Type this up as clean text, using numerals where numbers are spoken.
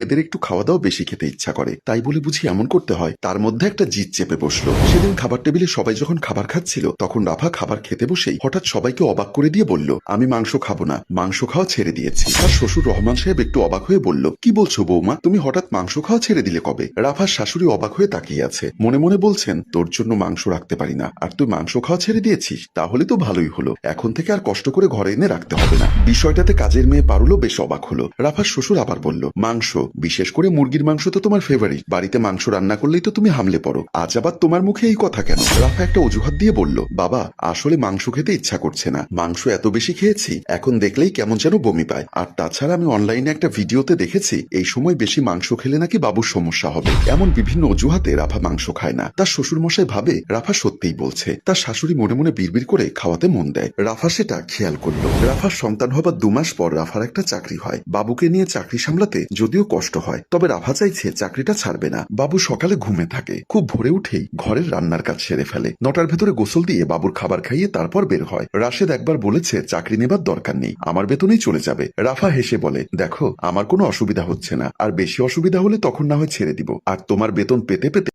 এদের একটু খাওয়া দাওয়া বেশি খেতে ইচ্ছা করে, তাই বলে বুঝি এমন করতে হয়? তার মধ্যে একটা জিদ চেপে বসলো। সেদিন খাবার টেবিলে সবাই যখন খাবার খাচ্ছিল তখন রাফা খাবার খেতে বসেই হঠাৎ সবাইকে অবাক করে দিয়ে বলল, আমি মাংস খাবো না, মাংস খাওয়া ছেড়ে দিয়েছি। তার শ্বশুর রহমান সাহেব একটু অবাক হয়ে বলল, কি বলছো বৌমা, তুমি হঠাৎ মাংস খাওয়া ছেড়ে দিলে কবে? রাফার শাশুড়ি অবাক হয়ে তাকিয়ে আছে, মনে মনে বলছেন, তোর জন্য মাংস রাখতে পারি না, আর তুই মাংস খাওয়া ছেড়ে দিয়েছিস? তাহলে তো ভালোই হলো, এখন থেকে আর কষ্ট করে ঘরে এনে রাখতে হবে না। বিষয়টাতে কাজের মেয়ে পারুলও বেশ অবাক হলো। রাফার শ্বশুর আবার বলল, মাংস, বিশেষ করে মুরগির মাংস তো তোমার ফেভারিট, বাড়িতে মাংস রান্না করলেই তো তুমি হামলে পড়ো, আজ আবার তোমার মুখে এই কথা কেন? রাফা একটা অজুহাত দিয়ে বলল, বাবা আসলে মাংস খেতে ইচ্ছা করছে না, মাংস এত বেশি খেয়েছি এখন দেখলেই কেমন যেন বমি পায়, আর তাছাড়া আমি অনলাইনে একটা ভিডিওতে দেখেছি এই সময় বেশি মাংস খেলে নাকি বাবুর সমস্যা হবে। এমন বিভিন্ন অজুহাতে রাফা মাংস খায় না। তার শ্বশুর মশাই ভাবে রাফা সত্যিই বলছে। তার শাশুড়ি মনে মনে বিড়বিড় করে খাওয়াতে মন দেয়। রাফা সেটা খেয়াল করলো। রাফার সন্তান হবার 2 মাস পর রাফার একটা চাকরি হয়। বাবুকে নিয়ে চাকরি সামলাতে যদিও কষ্ট হয়, তবে রাফা চাইছে চাকরিটা ছাড়বে না। বাবু সকালে ঘুমে থাকে, খুব ভোরে উঠেই ঘরের রান্নার কাজ সেরে ফেলে। 9টার ভেতরে গোসল দিয়ে বাবুর খাবার খাইয়ে তারপর বের হয়। রাশেদ একবার বলেছে চাকরি নেবার দরকার নেই, আমার বেতনেই চলে যাবে। রাফা হেসে বলে, দেখো আমার কোনো অসুবিধা হচ্ছে না, আর বেশি অসুবিধা হলে তখন না হয় ছেড়ে দিব, আর তোমার বেতন পেতে পেতে